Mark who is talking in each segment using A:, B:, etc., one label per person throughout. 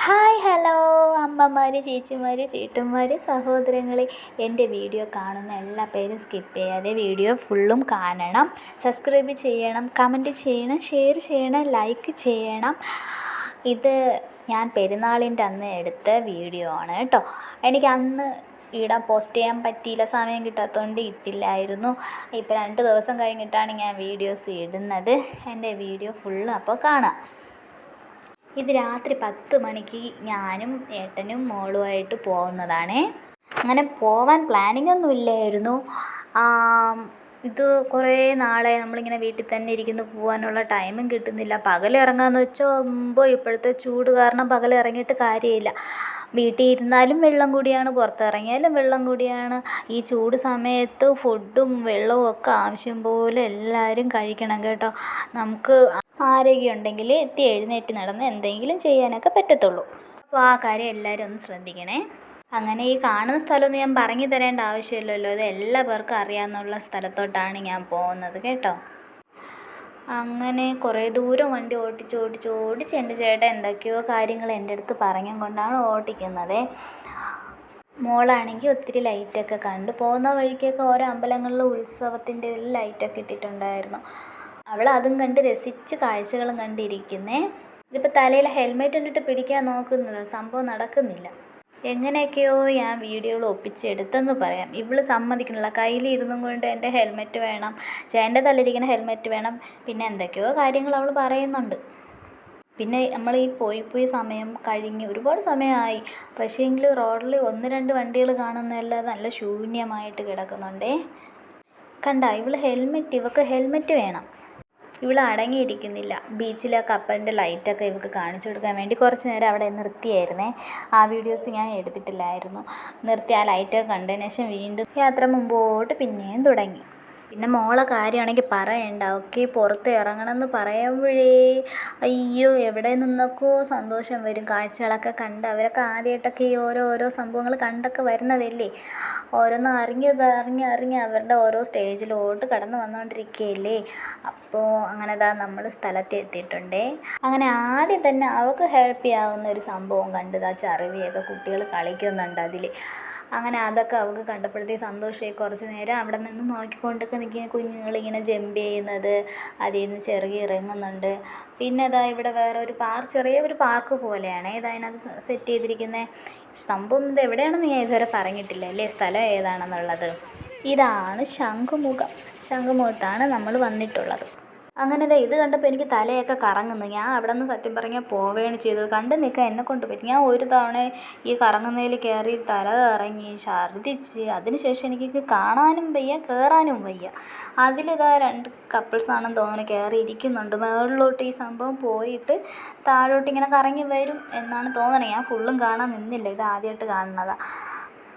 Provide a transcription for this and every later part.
A: Hi hello അമ്മമാർ, ചേച്ചിമാർ, ചേട്ടന്മാർ, സഹോദരങ്ങളെ, എൻ്റെ വീഡിയോ കാണുന്ന എല്ലാ പേരും സ്കിപ്പ് ചെയ്യാതെ വീഡിയോ ഫുള്ളും കാണണം. സബ്സ്ക്രൈബ് ചെയ്യണം, കമൻറ്റ് ചെയ്യണം, ഷെയർ ചെയ്യണം, ലൈക്ക് ചെയ്യണം. ഇത് ഞാൻ പെരുന്നാളിൻ്റെ അന്ന് എടുത്ത വീഡിയോ ആണ് കേട്ടോ. എനിക്ക് അന്ന് പോസ്റ്റ് ചെയ്യാൻ പറ്റിയില്ല, സമയം കിട്ടാത്തതുകൊണ്ട് ഇട്ടില്ലായിരുന്നു. ഇപ്പോൾ 2 ദിവസം കഴിഞ്ഞിട്ടാണ് ഞാൻ വീഡിയോസ് ഇടുന്നത്. എൻ്റെ വീഡിയോ ഫുള്ള് അപ്പോൾ കാണാം. ഇത് രാത്രി 10 മണിക്ക് ഞാനും ഏട്ടനും മോളുമായിട്ട് പോകുന്നതാണേ. അങ്ങനെ പോവാൻ പ്ലാനിങ് ഒന്നും ഇല്ലായിരുന്നു. ഇത് കുറേ നാളെ നമ്മളിങ്ങനെ വീട്ടിൽ തന്നെ ഇരിക്കുന്നു, പോകാനുള്ള ടൈമും കിട്ടുന്നില്ല. പകലിറങ്ങാമെന്ന് വെച്ചാൽ ഇപ്പോഴത്തെ ചൂട് കാരണം പകലിറങ്ങിയിട്ട് കാര്യമില്ല. വീട്ടിൽ ഇരുന്നാലും വെള്ളം കൂടിയാണ്, പുറത്തിറങ്ങിയാലും വെള്ളം കൂടിയാണ്. ഈ ചൂട് സമയത്ത് ഫുഡും വെള്ളവും ഒക്കെ ആവശ്യം പോലെ എല്ലാവരും കഴിക്കണം കേട്ടോ. നമുക്ക് ആരോഗ്യം ഉണ്ടെങ്കിൽ എഴുന്നേറ്റ് നടന്ന് എന്തെങ്കിലും ചെയ്യാനൊക്കെ പറ്റത്തുള്ളൂ. അപ്പോൾ ആ കാര്യം എല്ലാവരും ഒന്ന് ശ്രദ്ധിക്കണേ. അങ്ങനെ ഈ കാണുന്ന സ്ഥലമൊന്നും ഞാൻ പറഞ്ഞു തരേണ്ട ആവശ്യമില്ലല്ലോ, ഇത് എല്ലാ പേർക്കും അറിയാവുന്ന സ്ഥലത്തോട്ടാണ് ഞാൻ പോകുന്നത് കേട്ടോ. അങ്ങനെ കുറേ ദൂരം വണ്ടി ഓടിച്ച് എൻ്റെ ചേട്ടൻ എന്തൊക്കെയോ കാര്യങ്ങൾ എൻ്റെ അടുത്ത് പറഞ്ഞും കൊണ്ടാണ് ഓടിക്കുന്നത്. മോളാണെങ്കിൽ ഒത്തിരി ലൈറ്റൊക്കെ കണ്ട് പോകുന്ന വഴിക്കൊക്കെ ഓരോ അമ്പലങ്ങളിൽ ഉത്സവത്തിൻ്റെ ലൈറ്റൊക്കെ ഇട്ടിട്ടുണ്ടായിരുന്നു. അവൾ അതും കണ്ട് രസിച്ച് കാഴ്ചകളും കണ്ടിരിക്കുന്നേ. ഇതിപ്പോൾ തലയിൽ ഹെൽമെറ്റ് ഇട്ടിട്ട് പിടിക്കാൻ നോക്കുന്നത്, സംഭവം നടക്കുന്നില്ല. എങ്ങനെയൊക്കെയോ ഞാൻ വീഡിയോകൾ ഒപ്പിച്ചെടുത്തെന്ന് പറയാം. ഇവൾ സമ്മതിക്കണില്ല. കയ്യിലിരുന്നും കൊണ്ട് എൻ്റെ ഹെൽമെറ്റ് വേണം, ചേട്ടൻ്റെ തലയിരിക്കുന്ന ഹെൽമെറ്റ് വേണം, പിന്നെ എന്തൊക്കെയോ കാര്യങ്ങൾ അവൾ പറയുന്നുണ്ട്. പിന്നെ നമ്മൾ ഈ പോയി സമയം കഴിഞ്ഞ് ഒരുപാട് സമയമായി. പക്ഷേങ്കിൽ റോഡിൽ 1-2 വണ്ടികൾ കാണുന്നതല്ലാതെ നല്ല ശൂന്യമായിട്ട് കിടക്കുന്നുണ്ടേ. ഇവൾക്ക് ഹെൽമെറ്റ് വേണം. ഇവൾ അടങ്ങിയിരിക്കുന്നില്ല. ബീച്ചിലെ കപ്പലിൻ്റെ ലൈറ്റൊക്കെ ഇവൾക്ക് കാണിച്ചു കൊടുക്കാൻ വേണ്ടി കുറച്ച് നേരം അവിടെ നിർത്തിയായിരുന്നേ. ആ വീഡിയോസ് ഞാൻ എടുത്തിട്ടില്ലായിരുന്നു. നിർത്തി ആ ലൈറ്റൊക്കെ കണ്ടതിന് ശേഷം വീണ്ടും യാത്ര മുമ്പോട്ട് പിന്നെയും തുടങ്ങി. പിന്നെ മോളെ കാര്യമാണെങ്കിൽ പറയണ്ട. ഒക്കെ പുറത്ത് ഇറങ്ങണമെന്ന് പറയുമ്പോഴേ അയ്യോ എവിടെ നിന്നൊക്കെ സന്തോഷം വരും. കാഴ്ചകളൊക്കെ കണ്ട് അവരൊക്കെ ആദ്യമായിട്ടൊക്കെ ഈ ഓരോ സംഭവങ്ങൾ കണ്ടൊക്കെ വരുന്നതല്ലേ. ഓരോന്ന് അറിഞ്ഞ് അവരുടെ ഓരോ സ്റ്റേജിലോട്ട് കടന്നു വന്നുകൊണ്ടിരിക്കുകയല്ലേ. അപ്പോൾ അങ്ങനെ നമ്മൾ സ്ഥലത്ത് എത്തിയിട്ടുണ്ടേ. അങ്ങനെ ആദ്യം തന്നെ അവൾക്ക് ഹാപ്പി ആവുന്ന ഒരു സംഭവം കണ്ട്, ചറുവിയൊക്കെ കുട്ടികൾ കളിക്കുന്നുണ്ട് അതിൽ. അങ്ങനെ അതൊക്കെ അവൾക്ക് കണ്ടപ്പോഴത്തേക്ക് സന്തോഷമായി. കുറച്ച് നേരം അവിടെ നിന്ന് നോക്കിക്കൊണ്ടൊക്കെ നിൽക്കുന്ന കുഞ്ഞുങ്ങളിങ്ങനെ ജമ്പ് ചെയ്യുന്നത്, അതിൽ നിന്ന് ചെറുകി ഇറങ്ങുന്നുണ്ട്. പിന്നെ ഇവിടെ വേറെ ഒരു ചെറിയൊരു പാർക്ക് പോലെയാണ് അതിനകത്ത് സെറ്റ് ചെയ്തിരിക്കുന്നത്. സംഭവം ഇത് എവിടെയാണെന്ന് ഞാൻ ഇതുവരെ പറഞ്ഞിട്ടില്ല അല്ലേ, സ്ഥലം ഏതാണെന്നുള്ളത്. ഇതാണ് ശംഖുമുഖത്താണ് നമ്മൾ വന്നിട്ടുള്ളത്. അങ്ങനെ ഇത് കണ്ടപ്പോൾ എനിക്ക് തലയൊക്കെ കറങ്ങുന്നു. ഞാൻ അവിടെ നിന്ന് സത്യം പറഞ്ഞാൽ പോവുകയാണ് ചെയ്തത്. കണ്ടു നിൽക്കാൻ എന്നെക്കൊണ്ട് പറ്റി. ഞാൻ ഒരു തവണ ഈ കറങ്ങുന്നതിൽ കയറി തല കറങ്ങി ഛർദ്ദിച്ച്. അതിനുശേഷം എനിക്ക് കാണാനും വയ്യ, കയറാനും വയ്യ. 2 കപ്പിൾസാണെന്ന് തോന്നുന്നു കയറി ഇരിക്കുന്നുണ്ട്. മുകളിലോട്ട് ഈ സംഭവം പോയിട്ട് താഴോട്ട് ഇങ്ങനെ കറങ്ങി വരും എന്നാണ് തോന്നണേ. ഞാൻ ഫുള്ളും കാണാൻ നിന്നില്ല, ഇത് ആദ്യമായിട്ട് കാണുന്നതാണ്.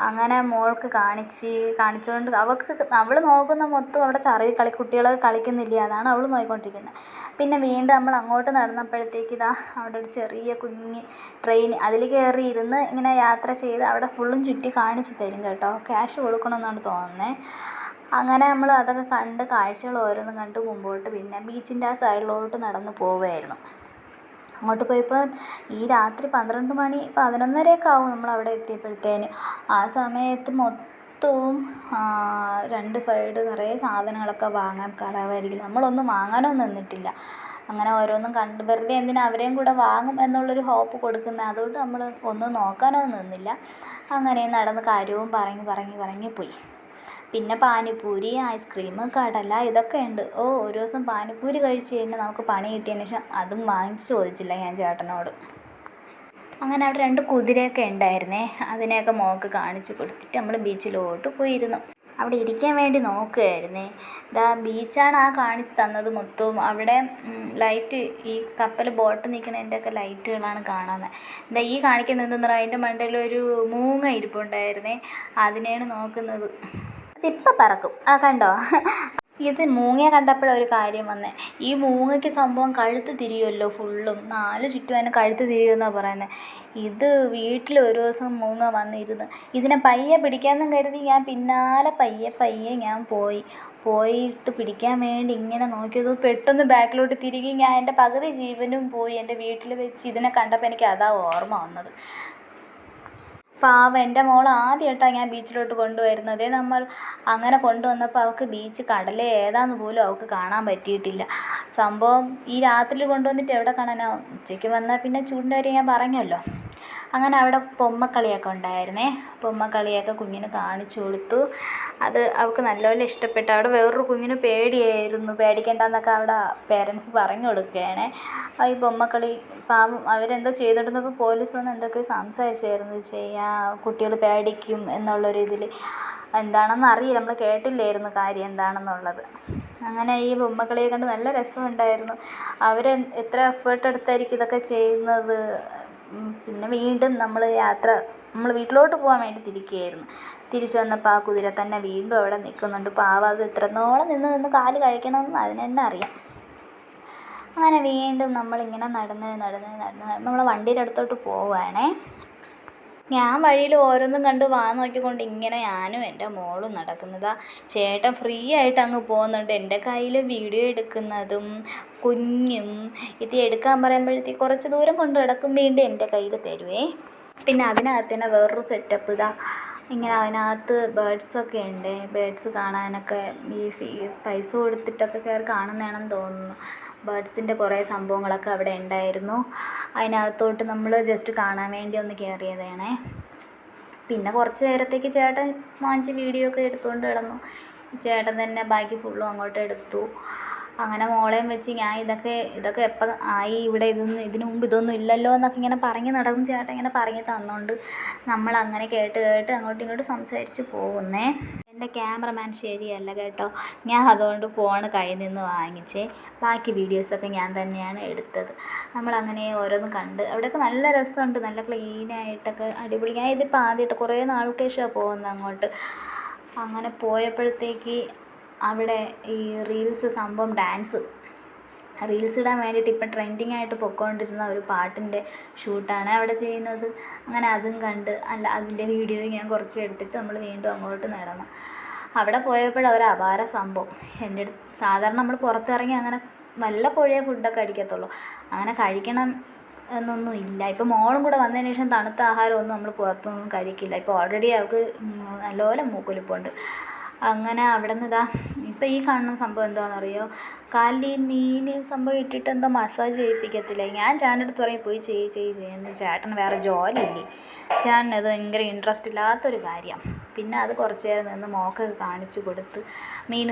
A: അങ്ങനെ മോൾക്ക് കാണിച്ചുകൊണ്ട് അവൾ നോക്കുന്ന മൊത്തം അവിടെ ചറുകി കുട്ടികളൊക്കെ കളിക്കുന്നില്ല, അതാണ് അവൾ നോക്കിക്കൊണ്ടിരിക്കുന്നത്. പിന്നെ വീണ്ടും നമ്മൾ അങ്ങോട്ട് നടന്നപ്പോഴത്തേക്ക് അവിടെ ഒരു ചെറിയ കുഞ്ഞ് ട്രെയിൻ, അതിൽ കയറി ഇരുന്ന് ഇങ്ങനെ യാത്ര ചെയ്ത് അവിടെ ഫുള്ളും ചുറ്റി കാണിച്ച് തരും കേട്ടോ. ക്യാഷ് കൊടുക്കണമെന്നാണ് തോന്നുന്നത്. അങ്ങനെ നമ്മൾ അതൊക്കെ കണ്ട് കാഴ്ചകൾ ഓരോന്നും കണ്ട് മുമ്പോട്ട് പിന്നെ ബീച്ചിൻ്റെ ആ സൈഡിലോട്ട് നടന്ന് പോവുകയായിരുന്നു. അങ്ങോട്ട് പോയപ്പോൾ ഈ രാത്രി 12 മണി 11:30 ആവും നമ്മളവിടെ എത്തിയപ്പോഴത്തേന്. ആ സമയത്ത് മൊത്തവും 2 സൈഡ് നിറയെ സാധനങ്ങളൊക്കെ വാങ്ങാൻ കടവായിരിക്കും. നമ്മളൊന്നും വാങ്ങാനൊന്നും നിന്നിട്ടില്ല. അങ്ങനെ ഓരോന്നും കണ്ട് വെറുതെ എന്തിനാ അവരെയും കൂടെ വാങ്ങും എന്നുള്ളൊരു ഹോപ്പ് കൊടുക്കുന്നത്. അതുകൊണ്ട് നമ്മൾ ഒന്നും നോക്കാനൊന്നും നിന്നില്ല. അങ്ങനെ നടന്ന് കാര്യവും പറഞ്ഞ് പോയി. പിന്നെ പാനിപ്പൂരി, ഐസ്ക്രീം, കടല ഇതൊക്കെ ഉണ്ട്. ഒരു ദിവസം പാനിപ്പൂരി കഴിച്ച് കഴിഞ്ഞാൽ നമുക്ക് പണി കിട്ടിയതിന് ശേഷം അതും വാങ്ങിച്ച് ചോദിച്ചില്ല ഞാൻ ചേട്ടനോട്. അങ്ങനെ അവിടെ 2 കുതിരയൊക്കെ ഉണ്ടായിരുന്നേ. അതിനെയൊക്കെ മോൾക്ക് കാണിച്ച് കൊടുത്തിട്ട് നമ്മൾ ബീച്ചിലോട്ട് പോയിരുന്നു. അവിടെ ഇരിക്കാൻ വേണ്ടി നോക്കുകയായിരുന്നേ. ബീച്ചാണ് കാണിച്ച് തന്നത് മൊത്തവും. അവിടെ ലൈറ്റ്, ഈ ബോട്ട് നിൽക്കുന്നതിൻ്റെയൊക്കെ ലൈറ്റുകളാണ് കാണുന്നത്. ഈ കാണിക്കുന്നത് എന്തെന്ന് പറഞ്ഞാൽ അതിൻ്റെ മണ്ടയിലൊരു മൂങ്ങ ഇരിപ്പുണ്ടായിരുന്നേ. അതിനെയാണ് നോക്കുന്നത്. അതിപ്പോൾ പറക്കും, കണ്ടോ. ഇത് മൂങ്ങ കണ്ടപ്പോഴൊരു കാര്യം വന്നേ. ഈ മൂങ്ങയ്ക്ക് സംഭവം കഴുത്ത് തിരിയുമല്ലോ ഫുള്ളും, 4 ചുറ്റും അതിന് കഴുത്ത് തിരിയുമെന്നാണ് പറയുന്നത്. ഇത് വീട്ടിൽ ഒരു ദിവസം മൂങ്ങ വന്നിരുന്ന് ഇതിനെ പയ്യെ പിടിക്കാമെന്നും കരുതി ഞാൻ പിന്നാലെ പയ്യെ ഞാൻ പോയിട്ട് പിടിക്കാൻ വേണ്ടി ഇങ്ങനെ നോക്കിയത് പെട്ടെന്ന് ബാക്കിലോട്ട് തിരികെ ഞാൻ എൻ്റെ പകുതി ജീവനും പോയി. എൻ്റെ വീട്ടിൽ വെച്ച് ഇതിനെ കണ്ടപ്പോൾ എനിക്ക് അതാ ഓർമ്മ വന്നത്. പാവം എൻ്റെ മോൾ ആദ്യമായിട്ടാണ് ഞാൻ ബീച്ചിലോട്ട് കൊണ്ടുവരുന്നത്. നമ്മൾ അങ്ങനെ കൊണ്ടുവന്നപ്പോൾ അവൾക്ക് ബീച്ച് കടൽ ഏതാന്ന് പോലും അവൾക്ക് കാണാൻ പറ്റിയിട്ടില്ല. സംഭവം ഈ രാത്രിയിൽ കൊണ്ടുവന്നിട്ട് എവിടെ കാണാനോ, ഉച്ചയ്ക്ക് വന്നാൽ പിന്നെ ചൂടിൻ്റെ കാര്യം ഞാൻ പറഞ്ഞല്ലോ. അങ്ങനെ അവിടെ പൊമ്മക്കളിയൊക്കെ ഉണ്ടായിരുന്നേ. പൊമ്മക്കളിയൊക്കെ കുഞ്ഞിന് കാണിച്ചു കൊടുത്തു. അത് അവൾക്ക് നല്ലപോലെ ഇഷ്ടപ്പെട്ടു. അവിടെ വേറൊരു കുഞ്ഞിന് പേടിയായിരുന്നു, പേടിക്കണ്ടെന്നൊക്കെ അവിടെ പേരൻസ് പറഞ്ഞു കൊടുക്കുകയാണ്. ഈ പൊമ്മക്കളി പാവം അവരെന്തോ ചെയ്തുകൊണ്ടിരുന്നപ്പോൾ പോലീസ് വന്ന് എന്തൊക്കെയോ സംസാരിച്ചായിരുന്നു, കുട്ടികൾ പേടിക്കും എന്നുള്ളൊരിതിൽ. എന്താണെന്ന് അറിയില്ല, നമ്മൾ കേട്ടില്ലായിരുന്നു കാര്യം എന്താണെന്നുള്ളത്. അങ്ങനെ ഈ ബൊമ്മക്കളിയെ കണ്ട് നല്ല രസമുണ്ടായിരുന്നു. അവർ എത്ര എഫേർട്ട് എടുത്തായിരിക്കും ഇതൊക്കെ ചെയ്യുന്നത്. പിന്നെ വീണ്ടും നമ്മൾ വീട്ടിലോട്ട് പോകാൻ വേണ്ടി തിരിച്ചു വന്നപ്പോൾ ആ കുതിര തന്നെ വീണ്ടും അവിടെ നിൽക്കുന്നുണ്ട്. പാവം അത് എത്രത്തോളം നിന്ന് കാല് കഴിക്കണമെന്ന് അതിന് തന്നെ അറിയാം. അങ്ങനെ വീണ്ടും നമ്മളിങ്ങനെ നടന്ന് നമ്മൾ വണ്ടിയുടെ അടുത്തോട്ട് പോവുകയാണേ. ഞാൻ വഴിയിൽ ഓരോന്നും കണ്ട് നോക്കിക്കൊണ്ട് ഇങ്ങനെ ഞാനും എൻ്റെ മോളും നടക്കുന്നതാ. ചേട്ടൻ ഫ്രീ ആയിട്ട് അങ്ങ് പോകുന്നുണ്ട്. എൻ്റെ കയ്യിൽ വീഡിയോ എടുക്കുന്നതും കുഞ്ഞും ഇത് എടുക്കാൻ പറയുമ്പോഴത്തേക്ക് കുറച്ച് ദൂരം കൊണ്ട് കിടക്കും, വീണ്ടും എൻ്റെ കയ്യിൽ തരുവേ. പിന്നെ അതിനകത്ത് തന്നെ വേറൊരു സെറ്റപ്പ് ഇതാ, ഇങ്ങനെ അതിനകത്ത് ബേഡ്സൊക്കെ ഉണ്ട്. ബേഡ്സ് കാണാനൊക്കെ ഈ പൈസ കൊടുത്തിട്ടൊക്കെ കയറി കാണുന്നതാണെന്ന് തോന്നുന്നു. ബേഡ്സിൻ്റെ കുറേ സംഭവങ്ങളൊക്കെ അവിടെ ഉണ്ടായിരുന്നു. അതിനകത്തോട്ട് നമ്മൾ ജസ്റ്റ് കാണാൻ വേണ്ടി ഒന്ന് കയറിയതാണേ. പിന്നെ കുറച്ച് നേരത്തേക്ക് ചേട്ടൻ വാങ്ങിച്ച് വീഡിയോ ഒക്കെ എടുത്തുകൊണ്ട് കിടന്നു. ചേട്ടൻ തന്നെ ബാക്കി ഫുള്ളും അങ്ങോട്ട് എടുത്തു. അങ്ങനെ മോളെയും വെച്ച് ഞാൻ ഇതൊക്കെ എപ്പം ആയി, ഇവിടെ ഇതിനു മുമ്പ് ഇതൊന്നും ഇല്ലല്ലോ എന്നൊക്കെ ഇങ്ങനെ പറഞ്ഞ് നടക്കും. ചേട്ടൻ ഇങ്ങനെ പറഞ്ഞ് തന്നുകൊണ്ട് നമ്മളങ്ങനെ കേട്ട് അങ്ങോട്ടും ഇങ്ങോട്ടും സംസാരിച്ച് പോകുന്നേ. എൻ്റെ ക്യാമറമാൻ ശരിയല്ല കേട്ടോ, ഞാൻ അതുകൊണ്ട് ഫോൺ കയ്യിൽ നിന്ന് വാങ്ങിച്ചേ. ബാക്കി വീഡിയോസൊക്കെ ഞാൻ തന്നെയാണ് എടുത്തത്. നമ്മളങ്ങനെ ഓരോന്നും കണ്ട് അവിടെയൊക്കെ നല്ല രസമുണ്ട്, നല്ല ക്ലീനായിട്ടൊക്കെ അടിപൊളി. ഞാൻ ഇതിപ്പോൾ ആദ്യമായിട്ട് കുറേ നാൾക്ക് ശേഷമാണ് പോകുന്നത് അങ്ങോട്ട്. അങ്ങനെ പോയപ്പോഴത്തേക്ക് അവിടെ ഈ റീൽസ് സംഭവം റീൽസ് ഇടാൻ വേണ്ടിയിട്ട് ഇപ്പം ട്രെൻഡിങ് ആയിട്ട് പൊയ്ക്കൊണ്ടിരുന്ന ഒരു പാട്ടിൻ്റെ ഷൂട്ടാണ് അവിടെ ചെയ്യുന്നത്. അങ്ങനെ അതും കണ്ട് അതിൻ്റെ വീഡിയോയും ഞാൻ കുറച്ച് എടുത്തിട്ട് നമ്മൾ വീണ്ടും അങ്ങോട്ട് നടന്നു. അവിടെ പോയപ്പോഴൊരു അപാര സംഭവം എൻ്റെ അടുത്ത്. സാധാരണ നമ്മൾ പുറത്തിറങ്ങി അങ്ങനെ വല്ലപ്പോഴേ ഫുഡൊക്കെ അടിക്കത്തുള്ളൂ, അങ്ങനെ കഴിക്കണം എന്നൊന്നും ഇല്ല. ഇപ്പോൾ മോളും കൂടെ വന്നതിന് ശേഷം തണുത്ത ആഹാരമൊന്നും നമ്മൾ പുറത്തുനിന്നും കഴിക്കില്ല. ഇപ്പോൾ ഓൾറെഡി അവൾക്ക് നല്ലപോലെ മൂക്കൊലിപ്പുണ്ട്. അങ്ങനെ അവിടെ നിന്ന് ഇപ്പോൾ ഈ കാണുന്ന സംഭവം എന്താണെന്നറിയോ, കാലിൽ മീൻ സംഭവം ഇട്ടിട്ട് എന്തോ മസാജ് ചെയ്യിപ്പിക്കത്തില്ല. ഞാൻ ചേട്ടൻ്റെ അടുത്ത് പറയും പോയി ചെയ്യുന്നു. ചേട്ടന് വേറെ ജോലിയില്ലേ, ചേട്ടന് അത് ഭയങ്കര ഇൻട്രസ്റ്റ് ഇല്ലാത്തൊരു കാര്യം. പിന്നെ അത് കുറച്ച് നേരം നിന്ന് മോക്കൊക്കെ കാണിച്ചു കൊടുത്ത്, മീൻ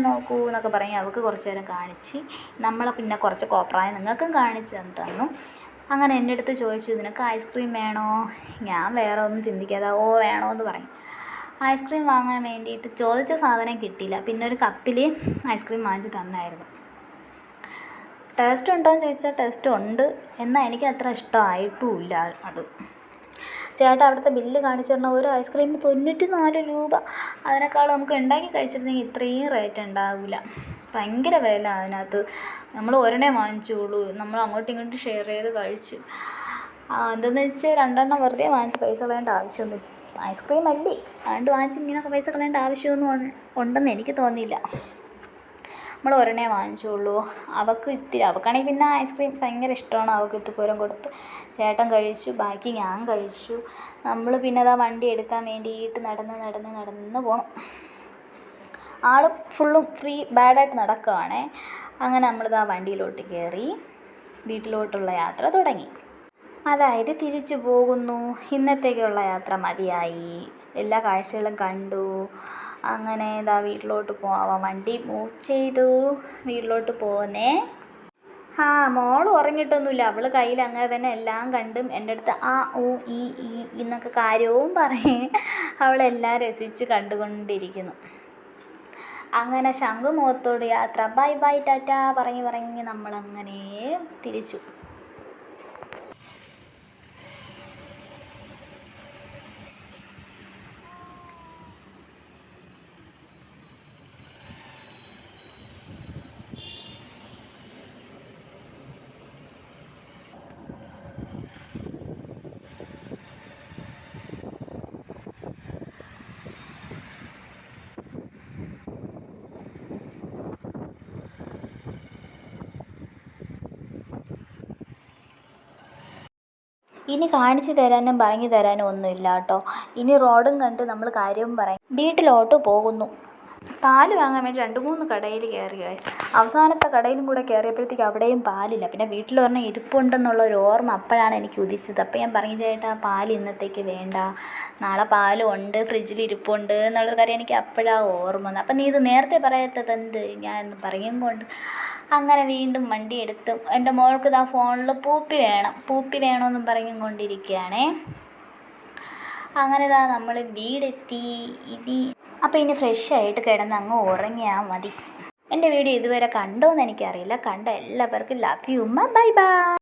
A: നോക്കൂ എന്നൊക്കെ പറഞ്ഞ് അവൾക്ക് കുറച്ച് നേരം കാണിച്ച്, നമ്മളെ പിന്നെ കുറച്ച് കോപ്രായം നിങ്ങൾക്കും കാണിച്ച് തന്നു. അങ്ങനെ എൻ്റെ അടുത്ത് ചോദിച്ചു, നിനക്ക് ഐസ്ക്രീം വേണോ? ഞാൻ വേറെ ഒന്നും ചിന്തിക്കാതെ വേണോ എന്ന് പറയും. ഐസ്ക്രീം വാങ്ങാൻ വേണ്ടിയിട്ട് ചോദിച്ച സാധനം കിട്ടിയില്ല. പിന്നെ ഒരു കപ്പിൽ ഐസ്ക്രീം വാങ്ങിച്ച് തന്നായിരുന്നു. ടേസ്റ്റ് ഉണ്ടോ എന്ന് ചോദിച്ചാൽ ടേസ്റ്റ് ഉണ്ട്, എന്നാൽ എനിക്ക് അത്ര ഇഷ്ടമായിട്ടുമില്ല അത്. ചേട്ടാ അവിടുത്തെ ബില്ല് കാണിച്ചു തരണം. ഒരു ഐസ്ക്രീമിന് 94 രൂപ. അതിനേക്കാൾ നമുക്ക് ഉണ്ടാക്കി കഴിച്ചിരുന്നെങ്കിൽ ഇത്രയും റേറ്റ് ഉണ്ടാവില്ല. ഭയങ്കര വില അതിനകത്ത്. നമ്മൾ ഒരെണ്ണേ വാങ്ങിച്ചോളൂ, നമ്മൾ അങ്ങോട്ടും ഇങ്ങോട്ടും ഷെയർ ചെയ്ത് കഴിച്ചു. എന്താണെന്ന് വെച്ചാൽ 2 എണ്ണം വെറുതെ വാങ്ങിച്ച് പൈസ കളയേണ്ട ആവശ്യമൊന്നുമില്ല. ഐസ്ക്രീം അല്ലേ, അതുകൊണ്ട് വാങ്ങിച്ച് ഇങ്ങനെയൊക്കെ പൈസ കളയേണ്ട ആവശ്യമൊന്നും ഉണ്ടെന്ന് എനിക്ക് തോന്നിയില്ല. നമ്മൾ ഒരെണ്ണേ വാങ്ങിച്ചുള്ളൂ. അവൾക്കാണെങ്കിൽ പിന്നെ ഐസ്ക്രീം ഭയങ്കര ഇഷ്ടമാണ്. അവൾക്ക് ഇത്തുപോരം കൊടുത്ത് ചേട്ടൻ കഴിച്ചു, ബാക്കി ഞാൻ കഴിച്ചു. നമ്മൾ പിന്നെ വണ്ടി എടുക്കാൻ വേണ്ടിയിട്ട് നടന്ന് പോകണം. ആൾ ഫുള്ളും ബാഡായിട്ട് നടക്കുകയാണേ. അങ്ങനെ നമ്മളിതാ വണ്ടിയിലോട്ട് കയറി വീട്ടിലോട്ടുള്ള യാത്ര തുടങ്ങി. അതായത് തിരിച്ചു പോകുന്നു. ഇന്നത്തേക്കുള്ള യാത്ര മതിയായി, എല്ലാ കാഴ്ചകളും കണ്ടു. അങ്ങനെ വീട്ടിലോട്ട് പോവാൻ വണ്ടി മൂവ് ചെയ്തു, വീട്ടിലോട്ട് പോകുന്നേ. മോൾ ഉറങ്ങിയിട്ടൊന്നുമില്ല. അവൾ കയ്യിൽ അങ്ങനെ തന്നെ എല്ലാം കണ്ടും എൻ്റെ അടുത്ത് ഈ എന്നൊക്കെ കാര്യവും പറഞ്ഞ് അവളെല്ലാം രസിച്ച് കണ്ടുകൊണ്ടിരിക്കുന്നു. അങ്ങനെ ശംഖുമുഖത്തോട് യാത്ര, ബൈ ബൈ ടാറ്റ പറഞ്ഞ് നമ്മളങ്ങനെ തിരിച്ചു. ഇനി കാണിച്ചു തരാനും പറഞ്ഞു തരാനും ഒന്നുമില്ല കേട്ടോ. ഇനി റോഡും കണ്ട് നമ്മൾ കാര്യവും പറയും. വീട്ടിലോട്ട് പോകുന്നു. പാല് വാങ്ങാൻ വേണ്ടി 2-3 കടയിൽ കയറി. അവസാനത്തെ കടയിലും കൂടെ കയറിയപ്പോഴത്തേക്ക് അവിടെയും പാലില്ല. പിന്നെ വീട്ടിൽ പറഞ്ഞാൽ ഇരിപ്പുണ്ടെന്നുള്ളൊരു ഓർമ്മ അപ്പോഴാണ് എനിക്ക് ഉദിച്ചത്. അപ്പോൾ ഞാൻ പറഞ്ഞു, ചേട്ടാ പാൽ ഇന്നത്തേക്ക് വേണ്ട, നാളെ പാലും ഉണ്ട്, ഫ്രിഡ്ജിൽ ഇരിപ്പുണ്ട് എന്നുള്ളൊരു കാര്യം എനിക്ക് അപ്പോഴാണ് ഓർമ്മ വന്നത്. അപ്പം നീ ഇത് നേരത്തെ പറയാത്തത് എന്ത്? ഞാൻ എന്ന് പറയും കൊണ്ട് അങ്ങനെ വീണ്ടും വണ്ടി എടുത്ത് എൻ്റെ മോൾക്ക് ഇതാ ഫോണിൽ പൂപ്പി വേണമെന്നും പറഞ്ഞും കൊണ്ടിരിക്കുകയാണേ. അങ്ങനെ ഇതാ നമ്മൾ വീടെത്തി. ഇനി ഫ്രഷായിട്ട് കിടന്ന് അങ്ങ് ഉറങ്ങിയാൽ മതി. എൻ്റെ വീഡിയോ ഇതുവരെ കണ്ടോയെന്ന് എനിക്കറിയില്ല. കണ്ട എല്ലാവർക്കും ലവ് യു ഉമ്മ. Bye bye.